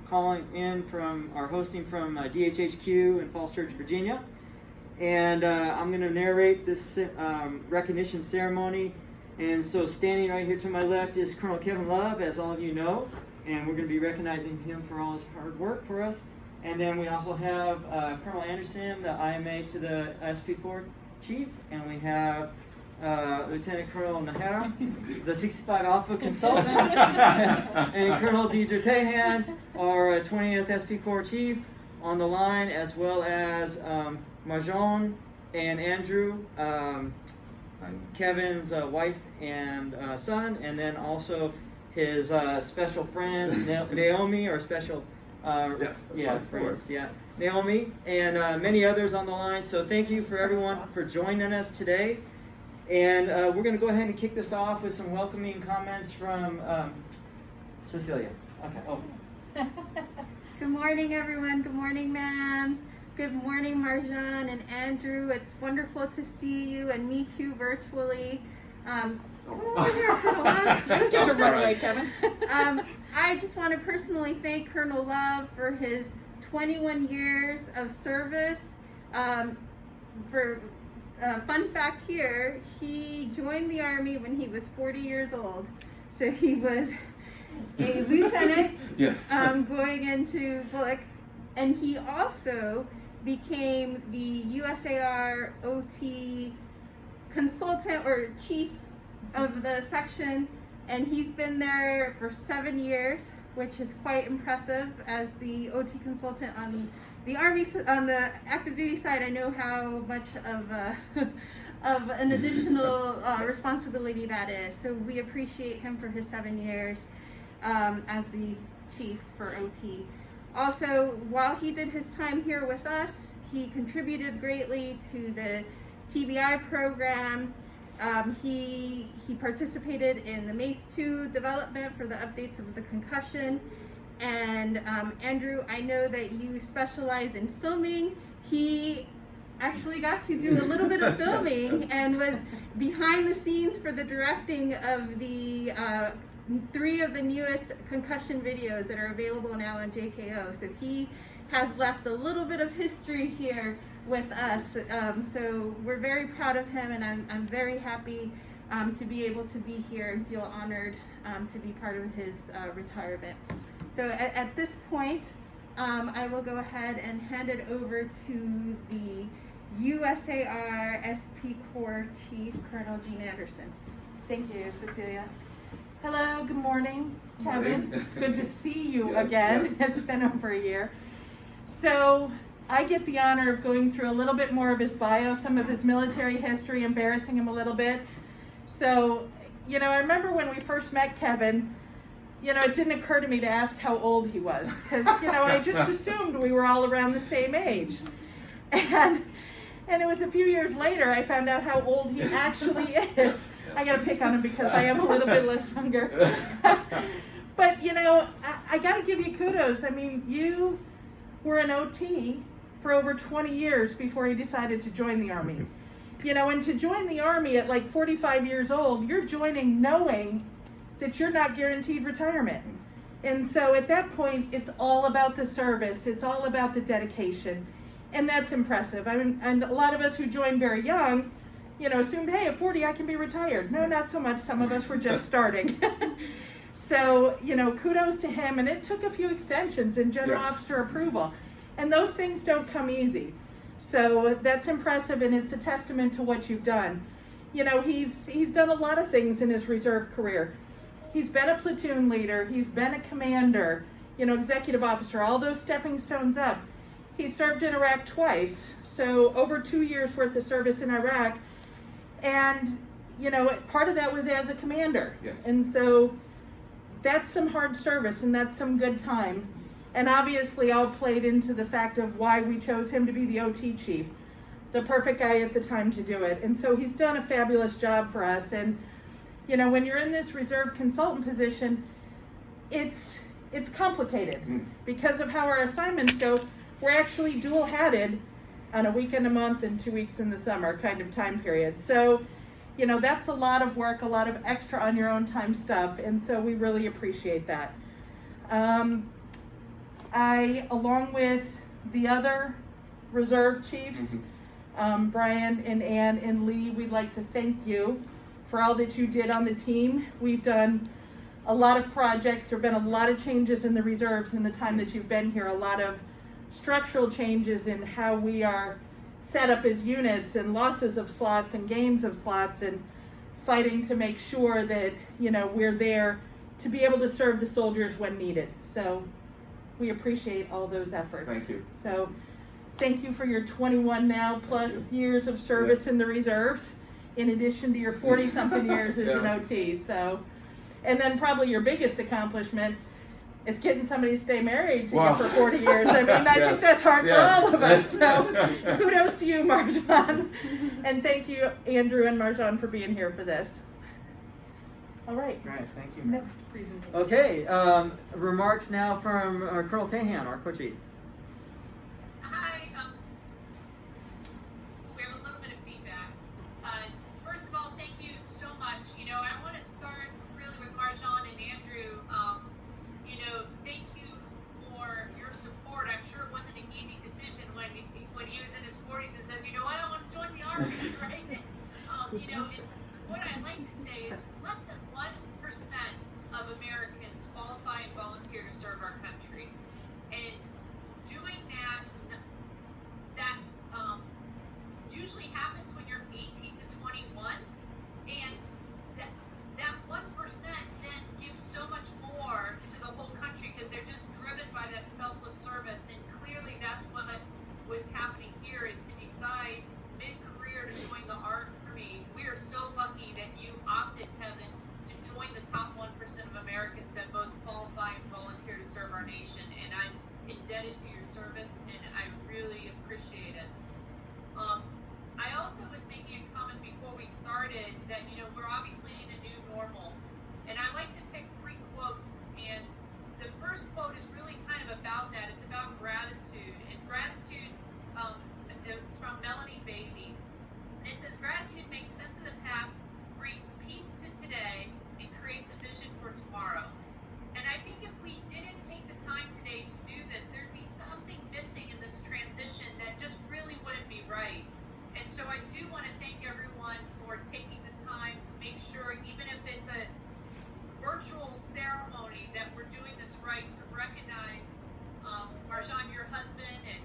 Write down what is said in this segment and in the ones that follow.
calling in from, or hosting from DHHQ in Falls Church, Virginia. And I'm going to narrate this recognition ceremony. And so standing right here to my left is Colonel Kevin Love, as all of you know. And we're going to be recognizing him for all his hard work for us. And then we also have Colonel Anderson, the IMA to the SP Corps Chief. And we have Lieutenant Colonel Nahara, the 65 Alpha Consultant, and Colonel Deidre Tehan, our 20th SP Corps Chief, on the line, as well as Marjon and Andrew, Kevin's wife and son, and then also his special friends, Naomi, or special, friends, Naomi, and many others on the line. So thank you for everyone for joining us today. And we're going to go ahead and kick this off with some welcoming comments from Cecilia. Okay. Oh. Good morning, everyone. Good morning, ma'am. Good morning, Marjan and Andrew. It's wonderful to see you and meet you virtually. Get your run away, Kevin. I just want to personally thank Colonel Love for his 21 years of service. Fun fact here, he joined the Army when he was 40 years old. So he was a lieutenant going into Bullock. And he also became the USAR OT consultant or chief of the section. And he's been there for 7 years, which is quite impressive. As the OT consultant on the Army, on the active duty side, I know how much of an additional responsibility that is. So we appreciate him for his 7 years as the chief for OT. Also, while he did his time here with us, he contributed greatly to the TBI program. He participated in the MACE 2 development for the updates of the concussion. And Andrew, I know that you specialize in filming. He actually got to do a little bit of filming and was behind the scenes for the directing of the 3 of the newest concussion videos that are available now on JKO. So he has left a little bit of history here with us. So we're very proud of him, and I'm very happy to be able to be here and feel honored to be part of his retirement. So at this point, I will go ahead and hand it over to the USAR SP Corps Chief, Colonel Jean Anderson. Thank you, Cecilia. Hello, good morning, Kevin. It's good to see you again. Yes. It's been over a year. So I get the honor of going through a little bit more of his bio, some of his military history, embarrassing him a little bit. So, I remember when we first met Kevin, it didn't occur to me to ask how old he was, because, I just assumed we were all around the same age. And it was a few years later I found out how old he actually is. I got to pick on him because I am a little bit younger. But, I got to give you kudos. I mean, you were an OT for over 20 years before he decided to join the Army. And to join the Army at like 45 years old, you're joining knowing that you're not guaranteed retirement. And so at that point, it's all about the service. It's all about the dedication. And that's impressive. I mean, and a lot of us who joined very young, assumed, hey, at 40, I can be retired. No, not so much. Some of us were just starting. So, kudos to him. And it took a few extensions and general officer approval. And those things don't come easy. So that's impressive, and it's a testament to what you've done. He's done a lot of things in his reserve career. He's been a platoon leader, he's been a commander, executive officer, all those stepping stones up. He served in Iraq twice, so over 2 years worth of service in Iraq. And, part of that was as a commander. Yes. And so that's some hard service, and that's some good time. And obviously all played into the fact of why we chose him to be the OT chief. The perfect guy at the time to do it. And so he's done a fabulous job for us. And, when you're in this reserve consultant position, it's complicated. Because of how our assignments go, we're actually dual-hatted on a weekend a month and 2 weeks in the summer kind of time period. So, that's a lot of work, a lot of extra on your own time stuff. And so we really appreciate that. I, along with the other reserve chiefs, Brian and Ann and Lee, we'd like to thank you for all that you did on the team. We've done a lot of projects. There have been a lot of changes in the reserves in the time that you've been here, a lot of structural changes in how we are set up as units, and losses of slots and gains of slots, and fighting to make sure that, you know, we're there to be able to serve the soldiers when needed. So we appreciate all those efforts. Thank you. So thank you for your 21 now plus years of service in the reserves, in addition to your 40 something years as an OT. So, and then probably your biggest accomplishment is getting somebody to stay married to you for 40 years. I mean, I think that's hard for all of us. So kudos to you, Marjan. And thank you, Andrew and Marjan, for being here for this. All right. Right, thank you. Next presentation. Okay, remarks now from Colonel Tahan, our co-chief. Hi. We have a little bit of feedback. First of all, thank you so much. You know, I want to start really with Marjan and Andrew. You know, thank you for your support. I'm sure it wasn't an easy decision when he was in his 40s and says, you know what, I want to join the Army, right? You know, and what I like to say is less than 1% of Americans qualify and volunteer to serve our country. And doing that usually happens when you're 18 to 21, and that 1% then gives so much more to the whole country because they're just driven by that selfless service. And clearly that's what was happening here, is to decide mid-career to join the Army. We are so lucky that you opted, Kevin, to join the top 1% of Americans that both qualify and volunteer to serve our nation. And I'm indebted to your service, and I really appreciate it. I also was making a comment before we started that, you know, we're obviously in a new normal. And I like to pick 3 quotes. And the first quote is really kind of about that. It's about gratitude. And gratitude is from Melanie Beatty. And it says, gratitude makes sense of the past, brings peace to today, and creates a vision for tomorrow. And I think if we didn't take the time today to do this, there'd be something missing in this transition that just really wouldn't be right. And so I do want to thank everyone for taking the time to make sure, even if it's a virtual ceremony, that we're doing this right, to recognize Marjan, your husband, and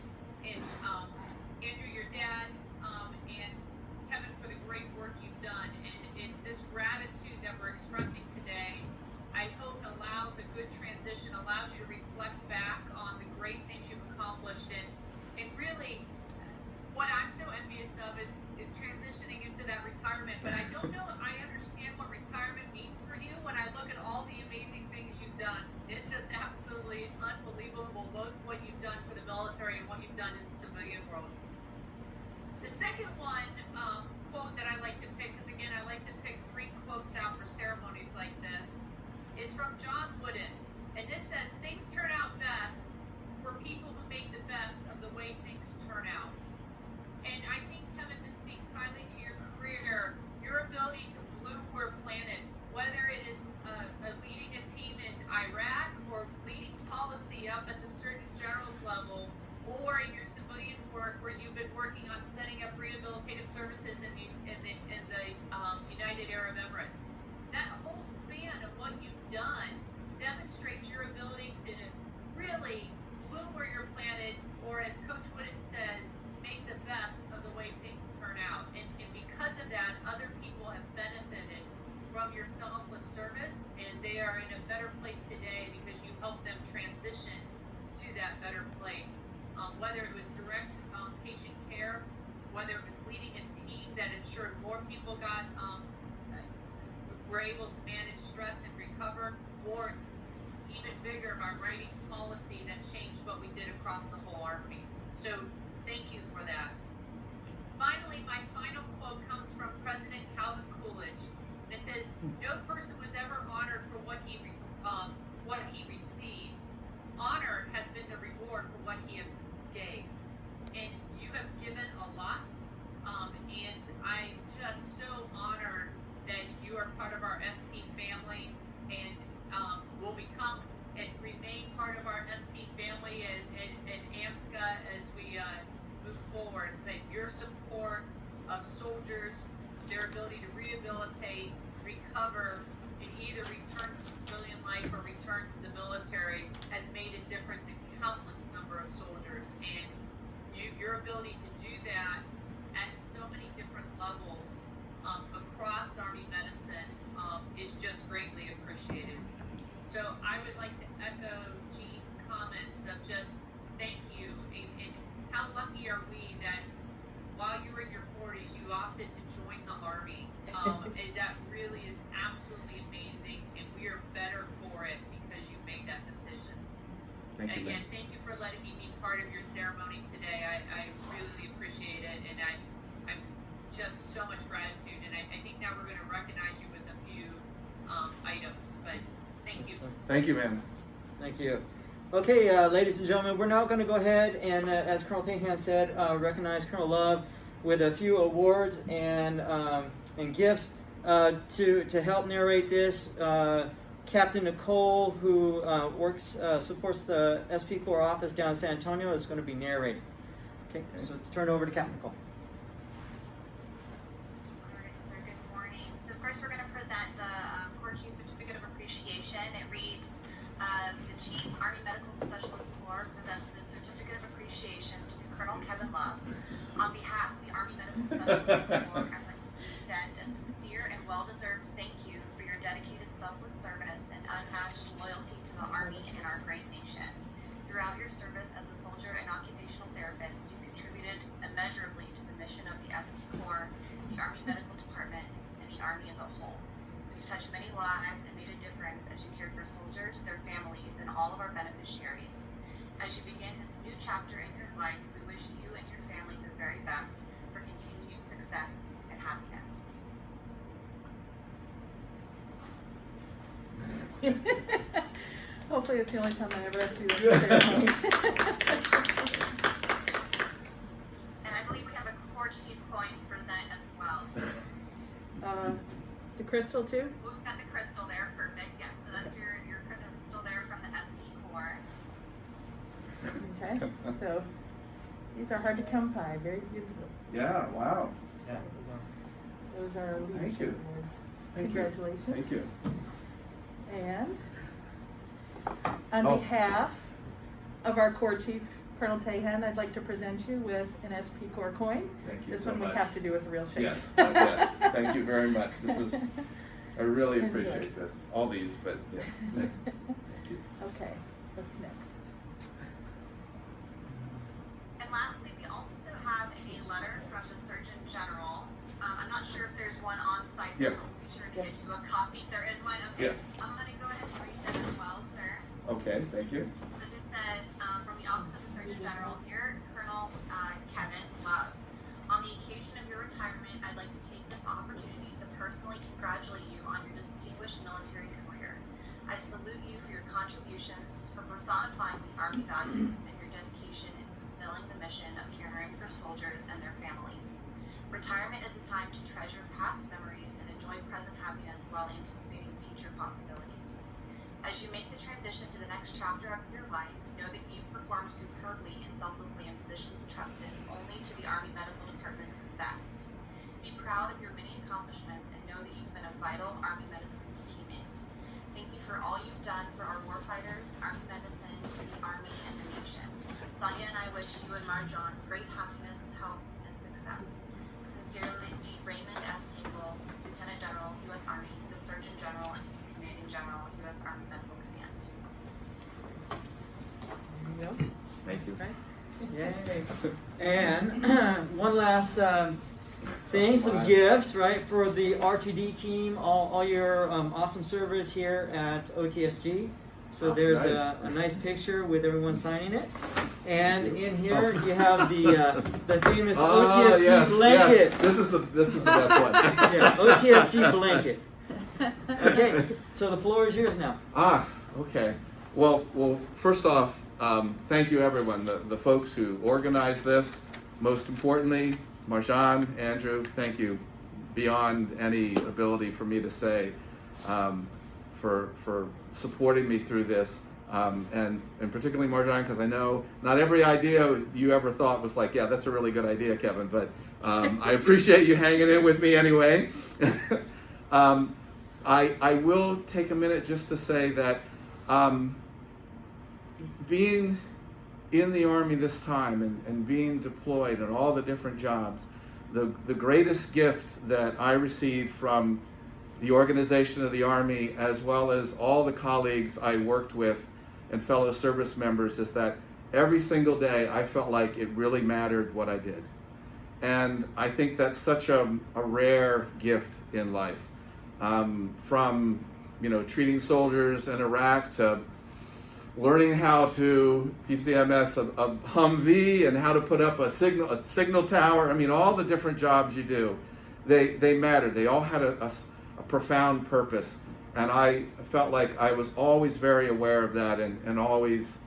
Andrew, your dad, and Kevin, for the great work you've done. And this gratitude that we're expressing today, I hope allows a good transition, allows you to reflect back on the great things you've accomplished. And really, what I'm so envious of is transitioning into that retirement. But I don't know if I understand what retirement means for you when I look at all the amazing things you've done. It's just absolutely unbelievable, both what you've done for the military and what you've done in the civilian world. The second one, quote that I like to pick, because again, I like to pick 3 quotes out for ceremonies like this, is from John Wooden. And this says, things turn out best for people who make the best of the way things turn out. And I think, Kevin, this speaks highly to your career, your ability to bloom where planted, whether it is leading a team in Iraq or leading policy up at the Surgeon General's level, or in your civilian work where you've been working on setting up rehabilitative services in the United Arab Emirates. That whole span of what you've done demonstrates your ability to really bloom where you're planted, or as Coach Wooden says, make the best of the way things turn out. And because of that, other people have benefited from your selfless service, and they are in a better place today because you helped them transition to that better place. Whether it was direct patient care, whether it was leading a team that ensured more people were able to manage stress and recover, or even bigger by writing policy that changed what we did across the whole Army. So thank you for that. Finally, my final quote comes from President Calvin Coolidge. And it says, no person was ever honored for what he received. Honor has been the reward for what he gave. And you have given a lot. And I'm just so honored that you are part of our SP family, and will become and remain part of our SP family as we move forward, that your support of soldiers, their ability to rehabilitate, recover, and either return to civilian life or return to the military has made a difference in countless number of soldiers. And your ability to do that at so many different levels across Army medicine is just greatly appreciated. So I would like to echo Jean's comments of just thank you, and how lucky are we that while you were in your 40s, you opted to join the Army, and that really is absolutely amazing, and we are better for it because you made that decision. Thank you, Again, thank you for letting me be part of your ceremony today. I really appreciate it, and I'm just so much gratitude, and I think now we're going to recognize you with a few items, but thank you. Thank you, ma'am. Thank you. Okay, ladies and gentlemen, we're now going to go ahead and, as Colonel Tahan said, recognize Colonel Love with a few awards and gifts to help narrate this. Captain Nicole, who supports the SP Corps office down in San Antonio, is going to be narrating. Okay, so turn it over to Captain Nicole. All right, sir, good morning. So first we're going to present the Corps Chief Certificate of Appreciation. It reads, the Chief Army Medical Specialist Corps presents the Certificate of Appreciation to Colonel Kevin Love. On behalf of the Army Medical Specialist Corps, I'd like to extend a sincere and well-deserved thank you for your dedicated selfless service and unmatched loyalty to the Army and our great nation. Throughout your service as a soldier and occupational therapist, you've contributed immeasurably to the mission of the SP Corps, the Army Medical Department, and the Army as a whole. You've touched many lives and made a difference as you cared for soldiers, their families, and all of our beneficiaries. As you begin this new chapter in your life, we wish you and your family the very best for continued success and happiness. Hopefully it's the only time I ever have to do that ceremony. And I believe we have a Corps Chief coin to present as well. The crystal too? We've got the crystal there, perfect. Yes, so that's your crystal there from the SP Corps. Okay, so these are hard to come by, very beautiful. Yeah, wow. Yeah. Those are our Thank leadership you. awards. Thank you. Congratulations. Thank you. And on Oh. behalf of our Corps Chief, Colonel Tahan, I'd like to present you with an SP Corps coin. Thank you This so one much. we have to do with a real shake. Yes, yes. Thank you very much. This is, I really Enjoy. appreciate this. All these, but yes. Thank you. Okay, what's next? And lastly, we also have a letter from the Surgeon General. I'm not sure if there's one on site. Yes. We'll be sure to get you a copy. There is one. Okay. Yes. I'm going to go ahead and read that as well, sir. Okay, thank you. So this says, from the Office of the Surgeon General, Dear Colonel Kevin Love, on the occasion of your retirement, I'd like to take this opportunity to personally congratulate you on your distinguished military career. I salute you for your contributions, for personifying the Army values, and your dedication in fulfilling the mission of caring for soldiers and their families. Retirement is a time to treasure past memories and enjoy present happiness while anticipating future possibilities. As you make the transition to the next chapter of your life, know that you've performed superbly and selflessly in positions entrusted only to the Army Medical Department's best. Be proud of your many accomplishments and know that you've been a vital Army medicine teammate. Thank you for all you've done for our warfighters, Army medicine, the Army, and the nation. Sonia and I wish you and Marjan great happiness, health, and success. Sincerely, Raymond S. Campbell, Lieutenant General, U.S. Army, the Surgeon General, and Commanding General, U.S. Army Medical Command. There you go. Thank you. Right. Yay. And one last thing, some gifts, right, for the RTD team, all your awesome service here at OTSG. So there's nice. a nice picture with everyone signing it. And in here you have the famous OTSG blanket. Yes. This is the best one. Yeah, OTSG blanket. Okay, so the floor is yours now. Okay. Well, first off, thank you everyone, the folks who organized this. Most importantly, Marjan, Andrew, thank you beyond any ability for me to say for supporting me through this. and particularly Marjan, because I know not every idea you ever thought was like, yeah, that's a really good idea, Kevin, but I appreciate you hanging in with me anyway. I will take a minute just to say that being in the Army this time and being deployed and all the different jobs, the greatest gift that I received from the organization of the Army, as well as all the colleagues I worked with and fellow service members, is that every single day I felt like it really mattered what I did. And I think that's such a rare gift in life. From treating soldiers in Iraq to learning how to PCMS a Humvee and how to put up a signal tower. I mean, all the different jobs you do, they mattered. They all had a profound purpose, and I felt like I was always very aware of that, and always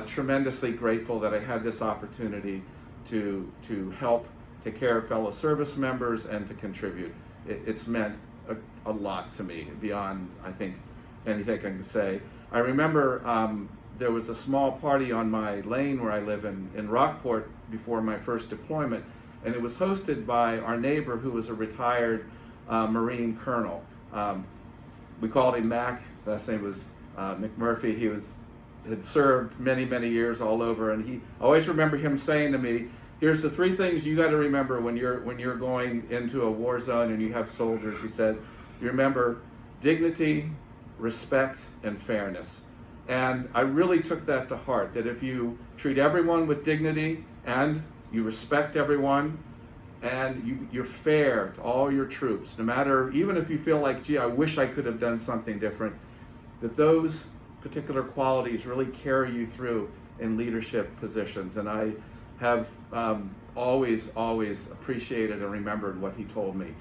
tremendously grateful that I had this opportunity to help take care of fellow service members and to contribute. It's meant a lot to me, beyond, I think, anything I can say. I remember there was a small party on my lane where I live in Rockport before my first deployment, and it was hosted by our neighbor who was a retired Marine colonel. We called him Mac. His last name was McMurphy. He had served many, many years all over, and I always remember him saying to me, here's the 3 things you got to remember when you're going into a war zone and you have soldiers. He said, you remember dignity, respect, and fairness. And I really took that to heart, that if you treat everyone with dignity and you respect everyone and you're fair to all your troops, no matter, even if you feel like, gee, I wish I could have done something different, that those particular qualities really carry you through in leadership positions. And I have always appreciated and remembered what he told me.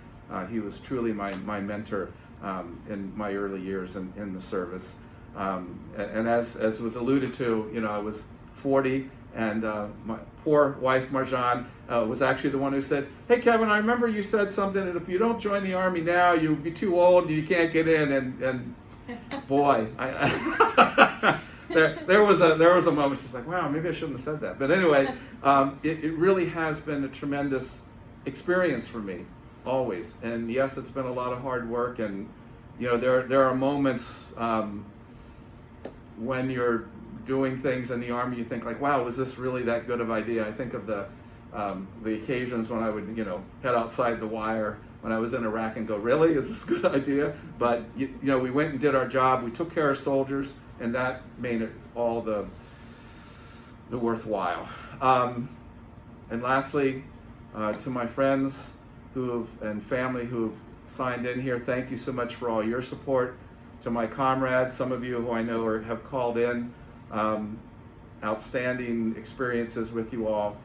He was truly my mentor in my early years in the service. And as was alluded to, I was 40, and my poor wife Marjan was actually the one who said, hey Kevin, I remember you said something that if you don't join the Army now, you'll be too old and you can't get in. And boy, there was a moment she's like, wow, maybe I shouldn't have said that. But anyway, it really has been a tremendous experience for me, always. And yes, it's been a lot of hard work, and there are moments when you're doing things in the Army, you think like, wow, was this really that good of an idea? I think of the occasions when I would head outside the wire when I was in Iraq and go, really, is this a good idea? But we went and did our job. We took care of soldiers, and that made it all the worthwhile. And lastly, to my friends and family who've signed in here, thank you so much for all your support. To my comrades, some of you who I know have called in, outstanding experiences with you all.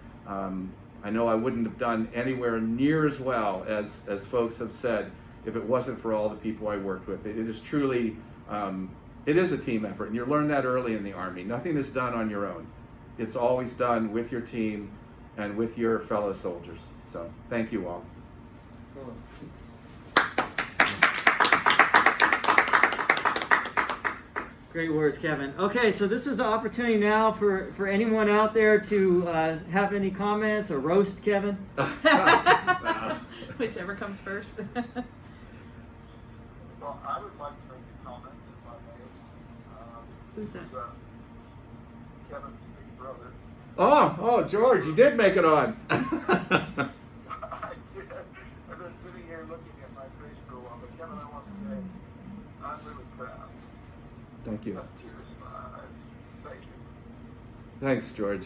I know I wouldn't have done anywhere near as well as folks have said if it wasn't for all the people I worked with. It is truly, it is a team effort, and you learn that early in the Army. Nothing is done on your own. It's always done with your team and with your fellow soldiers. So thank you all. Cool. Great words, Kevin. Okay, so this is the opportunity now for anyone out there to have any comments or roast Kevin. Whichever comes first. Well, I would like to make a comment, if I may. Who's that? Kevin's big brother. Oh, George, you did make it on. I did. I've been sitting here looking at my face for a while, but Kevin, I want to say, I'm really proud. Thank you. Tears in my eyes. Thank you. Thanks, George.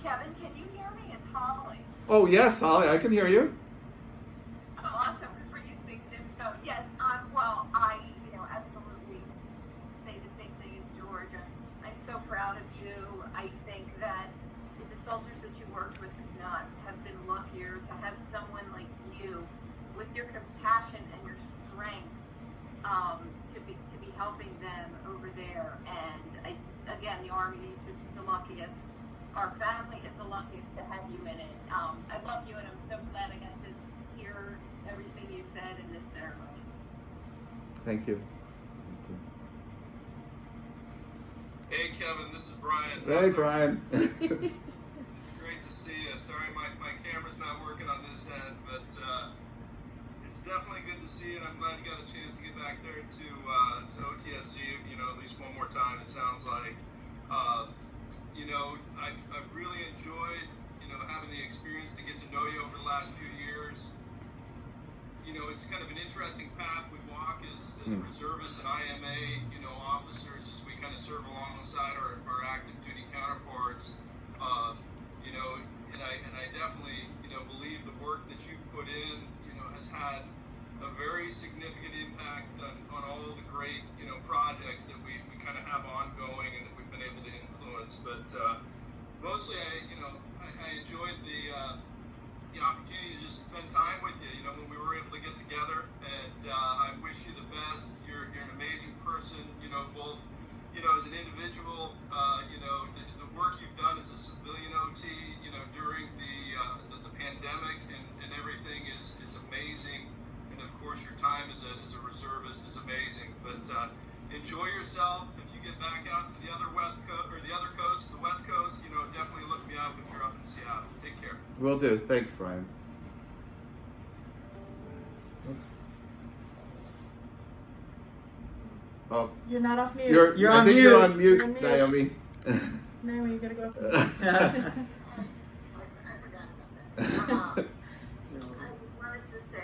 Kevin, can you hear me? It's Holly. Oh, yes, Holly, I can hear you. Oh, awesome. For you speak to him. So, yes, well, I, absolutely say the same thing as George. I'm so proud of you. I think that the soldiers that you worked with could not have been luckier to have someone like you with your compassion and your strength to be helping them over there. And again, the Army is the luckiest. Our family is the luckiest to have you in it. I love you, and I'm so glad I got to hear everything you said in this ceremony. Thank you. Hey Kevin, this is Brian. Hey Brian. It's great to see you. Sorry my camera's not working on this end, but it's definitely good to see you, and I'm glad you got a chance to get back there to OTSG, at least one more time, it sounds like. I've really enjoyed, having the experience to get to know you over the last few years. It's kind of an interesting path we walk as reservists and IMA, officers as we kind of serve alongside our active duty counterparts. And I definitely, believe the work that you've put in, has had a very significant impact on all the great, projects that we kind of have ongoing and that we've been able to influence. But mostly, I enjoyed the opportunity to just spend time with you, when we were able to get together, and I wish you the best. You're an amazing person, both, as an individual, the work you've done as a civilian OT, during the pandemic and everything is amazing, and of course your time as a reservist is amazing, but enjoy yourself. If you get back out to the other West Coast, or the other coast, the West Coast, definitely look me up if you're up in Seattle. Take care. Will do. Thanks, Brian. Oh, You're not off mute. You're I on think mute. you're on mute, You're on mute. Naomi. Naomi, you gotta go. I forgot about that. I just wanted to say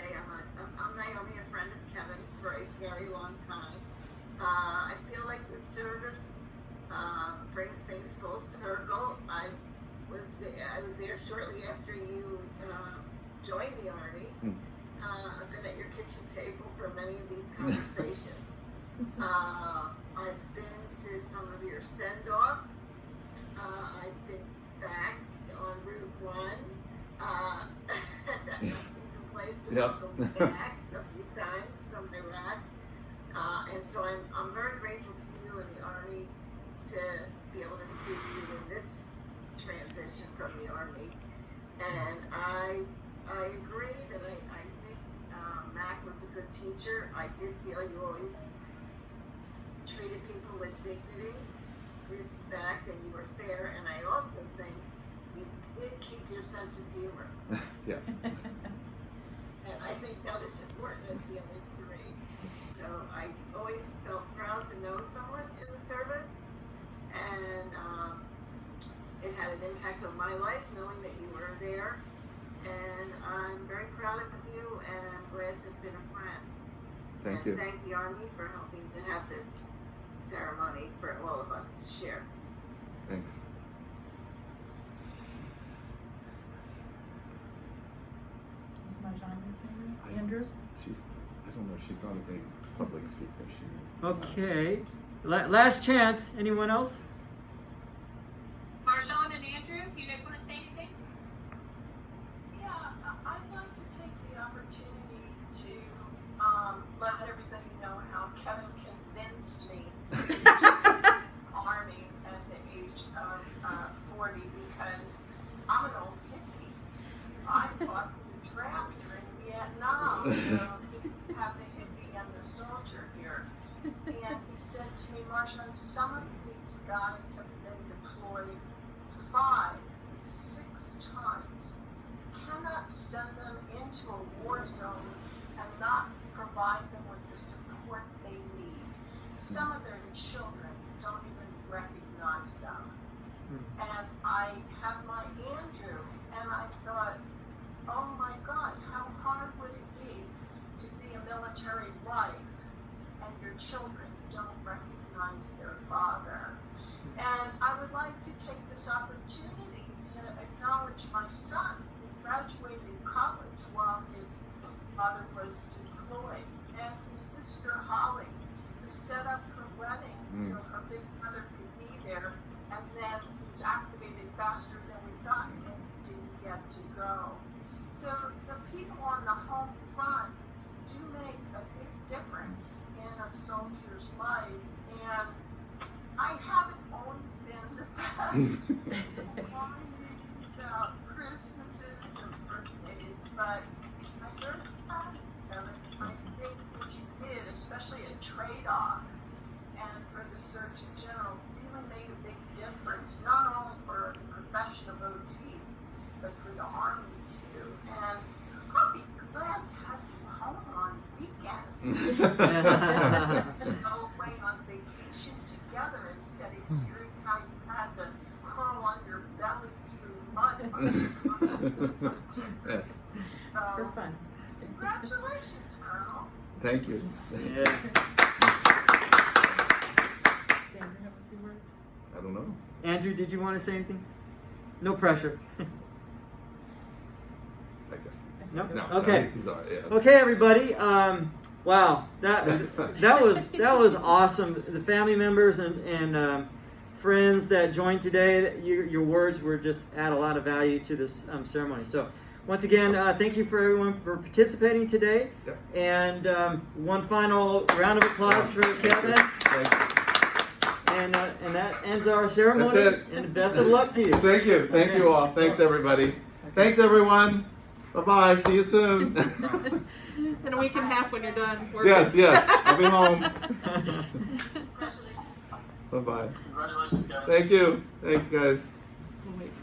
I'm Naomi, a friend of Kevin's for a very long time. I feel like the service brings things full circle. I was there shortly after you joined the Army. I've been at your kitchen table for many of these conversations. I've been to some of your send-offs. I've been back on Route 1. That must be the place to welcome back a few times from Iraq. And so I'm very grateful to you and the Army to be able to see you in this transition from the Army. And I agree that I think Mac was a good teacher. I did feel you always treated people with dignity, respect, and you were fair. And I also think you did keep your sense of humor. Yes. And I think that is important as the other three. So I always felt proud to know someone in the service, and it had an impact on my life knowing that you were there. And I'm very proud of you, and I'm glad to have been a friend. Thank you. Thank the Army for helping to have this ceremony for all of us to share. Thanks. Is Marjan listening? Andrew? I don't know, she's not a big public speaker. Okay. Last chance. Anyone else? Marjan and Andrew, do you guys want to say anything? Yeah, I'd like to take the opportunity to let everybody know how Kevin convinced me to join the Army at the age of 40, because I'm an old hippie. I fought for the draft during Vietnam, so you have the hippie and the soldier here. And he said to me, Marjan, some of these guys have been deployed 5, 6 times. Cannot send them into a war zone and not provide them with the support they need. Some of their children don't even recognize them. And I have my Andrew, and I thought, oh my God, how hard would it be to be a military wife and your children don't recognize their father? And I would like to take this opportunity to acknowledge my son, who graduated college while his father was deployed, and his sister Holly, who set up her wedding so her big brother could be there, and then he was activated faster than we thought, and he didn't get to go. So the people on the home front do make a big difference in a soldier's life, and I haven't always been the best about Christmases and birthdays, but I'm very proud of you, Kevin. I think what you did, especially at trade-off and for the Surgeon General, really really made a big difference, not only for the profession of OT, but for the Army too. And I'll be glad to have you home on weekends to go away on vacation together instead of hearing how you had to crawl on your belly through mud. Yes. For So, fun. congratulations, Colonel. Thank you. Yeah. Sandra, have a few words? I don't know. Andrew, did you want to say anything? No pressure. I guess. No? No. Okay. He's all right. Yeah. Okay, everybody. Wow, that was awesome. The family members and friends that joined today, your words were just add a lot of value to this ceremony. So, once again, thank you for everyone for participating today. Yep. And one final round of applause for Kevin. Thanks. And that ends our ceremony. That's it. And best of luck to you. Thank you. Thank you all. Thanks, everybody. Thanks, everyone. Bye-bye. See you soon. In a week and a half when you're done working. Yes. I'll be home. Congratulations. Bye-bye. Congratulations, Kevin. Thank you. Thanks, guys. We'll wait for